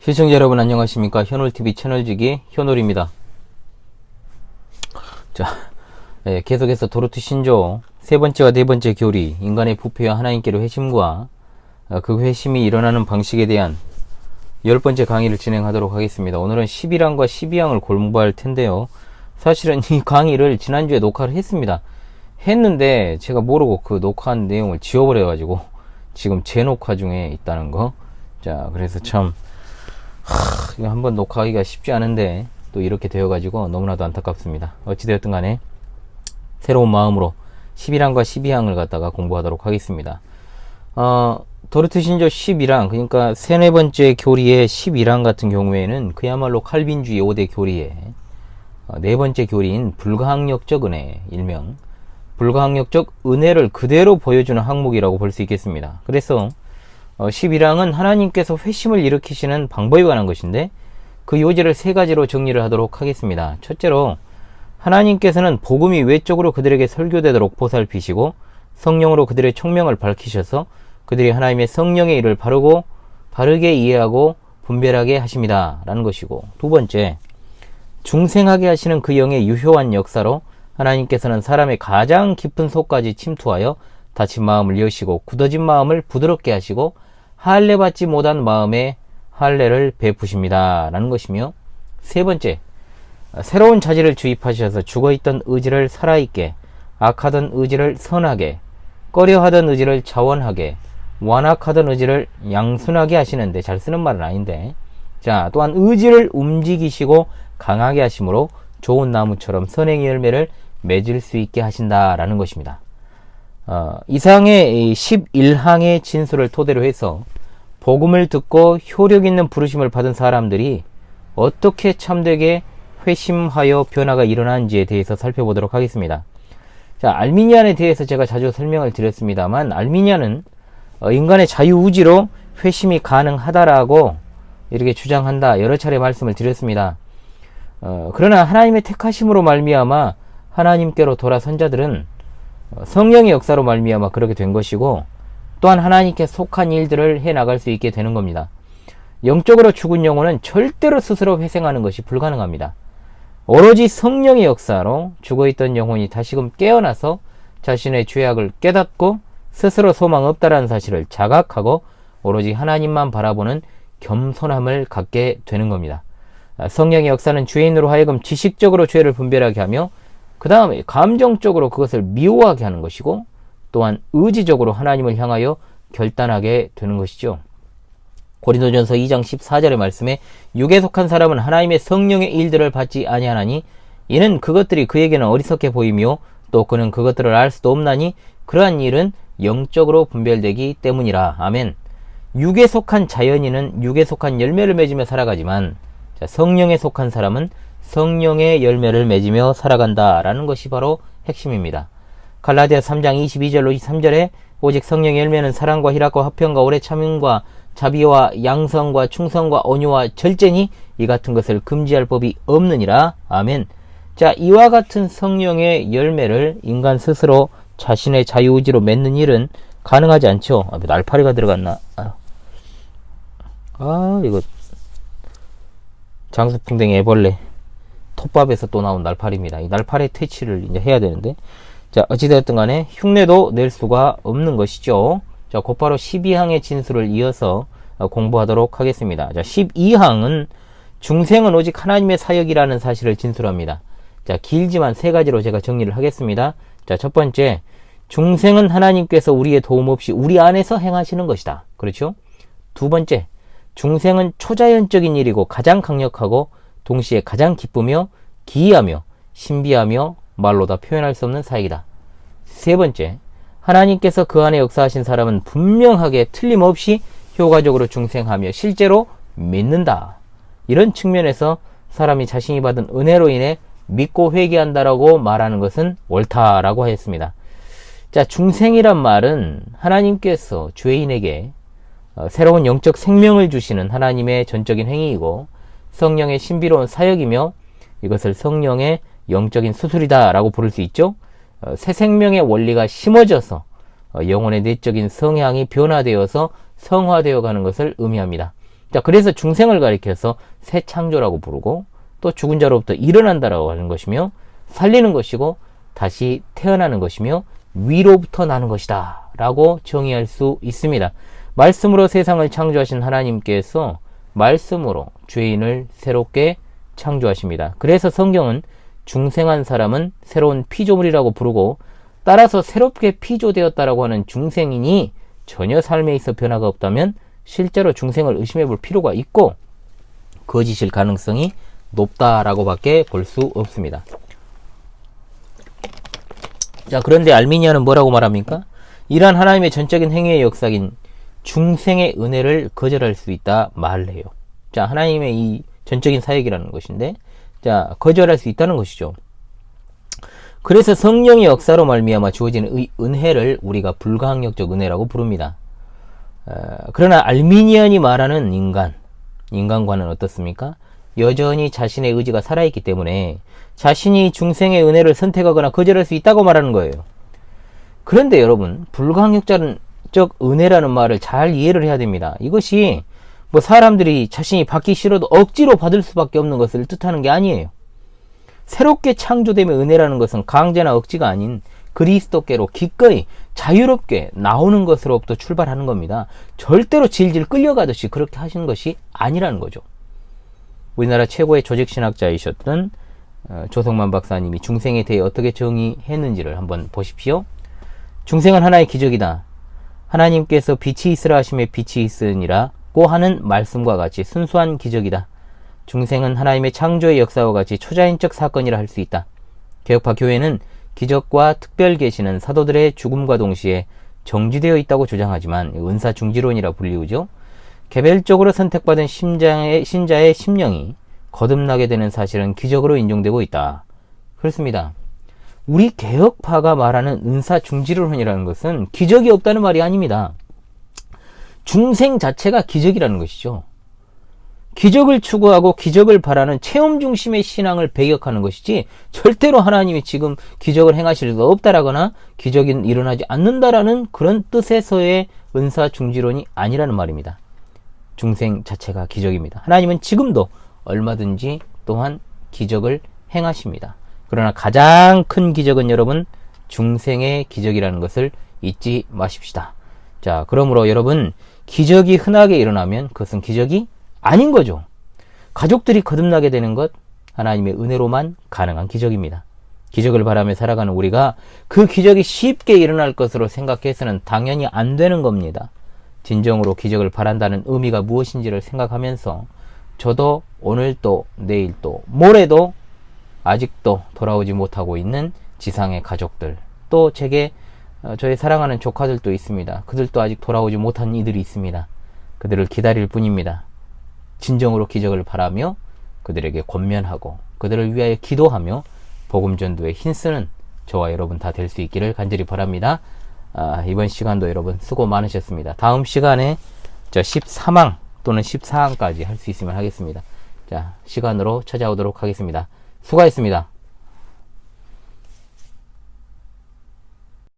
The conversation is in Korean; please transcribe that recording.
시청자 여러분 안녕하십니까. 현올TV 채널지기 현올입니다. 자, 계속해서 도르트 신조 세 번째와 네 번째 교리, 인간의 부패와 하나님께로 회심과 그 회심이 일어나는 방식에 대한 10번째 강의를 진행하도록 하겠습니다. 오늘은 11항과 12항을 공부할 텐데요. 사실은 이 강의를 지난주에 녹화를 했는데 제가 모르고 그 녹화한 내용을 지워버려가지고 지금 재녹화 중에 있다는 거. 자, 그래서 참 이거 한번 녹화하기가 쉽지 않은데 또 이렇게 되어가지고 너무나도 안타깝습니다. 어찌되었든 간에 새로운 마음으로 11항과 12항을 갖다가 공부하도록 하겠습니다. 도르트 신조 11항, 그러니까 세네 번째 교리의 11항 같은 경우에는 그야말로 칼빈주의 5대 교리의 네 번째 교리인 불가항력적 은혜, 일명 불가항력적 은혜를 그대로 보여주는 항목이라고 볼 수 있겠습니다. 그래서 11항은 하나님께서 회심을 일으키시는 방법에 관한 것인데 그 요지를 세 가지로 정리를 하도록 하겠습니다. 첫째로 하나님께서는 복음이 외적으로 그들에게 설교되도록 보살피시고 성령으로 그들의 총명을 밝히셔서 그들이 하나님의 성령의 일을 바르게 이해하고 분별하게 하십니다. 라는 것이고, 두 번째, 중생하게 하시는 그 영의 유효한 역사로 하나님께서는 사람의 가장 깊은 속까지 침투하여 다친 마음을 여시고 굳어진 마음을 부드럽게 하시고 할례 받지 못한 마음에 할례를 베푸십니다. 라는 것이며, 세 번째, 새로운 자질을 주입하셔서 죽어있던 의지를 살아있게, 악하던 의지를 선하게, 꺼려하던 의지를 자원하게, 완악하던 의지를 양순하게 하시는데, 잘 쓰는 말은 아닌데, 자, 또한 의지를 움직이시고 강하게 하심으로 좋은 나무처럼 선행의 열매를 맺을 수 있게 하신다라는 것입니다. 이상의 11항의 진술을 토대로 해서 복음을 듣고 효력 있는 부르심을 받은 사람들이 어떻게 참되게 회심하여 변화가 일어나는지에 대해서 살펴보도록 하겠습니다. 자, 알미니안에 대해서 제가 자주 설명을 드렸습니다만, 알미니안은 인간의 자유의지로 회심이 가능하다라고 이렇게 주장한다, 여러 차례 말씀을 드렸습니다. 그러나 하나님의 택하심으로 말미암아 하나님께로 돌아선 자들은 성령의 역사로 말미암아 그렇게 된 것이고, 또한 하나님께 속한 일들을 해나갈 수 있게 되는 겁니다. 영적으로 죽은 영혼은 절대로 스스로 회생하는 것이 불가능합니다. 오로지 성령의 역사로 죽어있던 영혼이 다시금 깨어나서 자신의 죄악을 깨닫고 스스로 소망 없다라는 사실을 자각하고 오로지 하나님만 바라보는 겸손함을 갖게 되는 겁니다. 성령의 역사는 죄인으로 하여금 지식적으로 죄를 분별하게 하며 그 다음에 감정적으로 그것을 미워하게 하는 것이고, 또한 의지적으로 하나님을 향하여 결단하게 되는 것이죠. 고린도전서 2장 14절의 말씀에 육에 속한 사람은 하나님의 성령의 일들을 받지 아니하나니 이는 그것들이 그에게는 어리석게 보이며 또 그는 그것들을 알 수도 없나니 그러한 일은 영적으로 분별되기 때문이라. 아멘. 육에 속한 자연인은 육에 속한 열매를 맺으며 살아가지만 성령에 속한 사람은 성령의 열매를 맺으며 살아간다라는 것이 바로 핵심입니다. 갈라디아 3장 22절로 23절에 오직 성령의 열매는 사랑과 희락과 화평과 오래 참음과 자비와 양성과 충성과 온유와 절제니 이 같은 것을 금지할 법이 없느니라. 아멘. 자, 이와 같은 성령의 열매를 인간 스스로 자신의 자유의지로 맺는 일은 가능하지 않죠. 날파리가 들어갔나? 이거 장수풍뎅이 애벌레 톱밥에서 또 나온 날파리입니다. 이 날파리 퇴치를 이제 해야 되는데, 자, 어찌되었든 간에 흉내도 낼 수가 없는 것이죠. 자, 곧바로 12항의 진술을 이어서 공부하도록 하겠습니다. 자, 12항은 중생은 오직 하나님의 사역이라는 사실을 진술합니다. 자, 길지만 세 가지로 제가 정리를 하겠습니다. 자, 첫 번째, 중생은 하나님께서 우리의 도움 없이 우리 안에서 행하시는 것이다. 그렇죠? 두 번째, 중생은 초자연적인 일이고 가장 강력하고 동시에 가장 기쁘며 기이하며 신비하며 말로 다 표현할 수 없는 사역이다. 세 번째, 하나님께서 그 안에 역사하신 사람은 분명하게 틀림없이 효과적으로 중생하며 실제로 믿는다. 이런 측면에서 사람이 자신이 받은 은혜로 인해 믿고 회개한다라고 말하는 것은 옳다라고 하였습니다. 자, 중생이란 말은 하나님께서 죄인에게 새로운 영적 생명을 주시는 하나님의 전적인 행위이고 성령의 신비로운 사역이며 이것을 성령의 영적인 수술이다 라고 부를 수 있죠. 새 생명의 원리가 심어져서 영혼의 내적인 성향이 변화되어서 성화되어 가는 것을 의미합니다. 자, 그래서 중생을 가리켜서 새 창조라고 부르고, 또 죽은 자로부터 일어난다라고 하는 것이며, 살리는 것이고, 다시 태어나는 것이며, 위로부터 나는 것이다 라고 정의할 수 있습니다. 말씀으로 세상을 창조하신 하나님께서 말씀으로 죄인을 새롭게 창조하십니다. 그래서 성경은 중생한 사람은 새로운 피조물이라고 부르고, 따라서 새롭게 피조되었다라고 하는 중생이니 전혀 삶에 있어 변화가 없다면 실제로 중생을 의심해 볼 필요가 있고 거짓일 가능성이 높다라고 밖에 볼 수 없습니다. 자, 그런데 알미니아는 뭐라고 말합니까? 이러한 하나님의 전적인 행위의 역사인 중생의 은혜를 거절할 수 있다 말을 해요. 자, 하나님의 이 전적인 사역이라는 것인데, 자, 거절할 수 있다는 것이죠. 그래서 성령의 역사로 말미암아 주어지는 은혜를 우리가 불가항력적 은혜라고 부릅니다. 그러나 알미니안이 말하는 인간과는 어떻습니까? 여전히 자신의 의지가 살아있기 때문에 자신이 중생의 은혜를 선택하거나 거절할 수 있다고 말하는 거예요. 그런데 여러분, 불가항력적 은혜라는 말을 잘 이해를 해야 됩니다. 이것이 뭐 사람들이 자신이 받기 싫어도 억지로 받을 수밖에 없는 것을 뜻하는 게 아니에요. 새롭게 창조됨의 은혜라는 것은 강제나 억지가 아닌 그리스도께로 기꺼이 자유롭게 나오는 것으로부터 출발하는 겁니다. 절대로 질질 끌려가듯이 그렇게 하시는 것이 아니라는 거죠. 우리나라 최고의 조직신학자이셨던 조성만 박사님이 중생에 대해 어떻게 정의했는지를 한번 보십시오. 중생은 하나의 기적이다. 하나님께서 빛이 있으라 하심에 빛이 있으니라고 하는 말씀과 같이 순수한 기적이다. 중생은 하나님의 창조의 역사와 같이 초자연적 사건이라 할 수 있다. 개혁파 교회는 기적과 특별 계시는 사도들의 죽음과 동시에 정지되어 있다고 주장하지만 은사 중지론이라 불리우죠. 개별적으로 선택받은 신자의 심령이 거듭나게 되는 사실은 기적으로 인정되고 있다. 그렇습니다. 우리 개혁파가 말하는 은사 중지론이라는 것은 기적이 없다는 말이 아닙니다. 중생 자체가 기적이라는 것이죠. 기적을 추구하고 기적을 바라는 체험 중심의 신앙을 배격하는 것이지 절대로 하나님이 지금 기적을 행하실 수 없다라거나 기적이 일어나지 않는다라는 그런 뜻에서의 은사 중지론이 아니라는 말입니다. 중생 자체가 기적입니다. 하나님은 지금도 얼마든지 또한 기적을 행하십니다. 그러나 가장 큰 기적은 여러분 중생의 기적이라는 것을 잊지 마십시다. 자, 그러므로 여러분 기적이 흔하게 일어나면 그것은 기적이 아닌 거죠. 가족들이 거듭나게 되는 것 하나님의 은혜로만 가능한 기적입니다. 기적을 바라며 살아가는 우리가 그 기적이 쉽게 일어날 것으로 생각해서는 당연히 안 되는 겁니다. 진정으로 기적을 바란다는 의미가 무엇인지를 생각하면서 저도 오늘도 내일도 모레도 아직도 돌아오지 못하고 있는 지상의 가족들, 또 제게 저의 사랑하는 조카들도 있습니다. 그들도 아직 돌아오지 못한 이들이 있습니다. 그들을 기다릴 뿐입니다. 진정으로 기적을 바라며 그들에게 권면하고 그들을 위하여 기도하며 복음 전도에 힘쓰는 저와 여러분 다 될 수 있기를 간절히 바랍니다. 이번 시간도 여러분 수고 많으셨습니다. 다음 시간에 13항 또는 14항까지 할 수 있으면 하겠습니다. 자, 시간으로 찾아오도록 하겠습니다. 수고하셨습니다.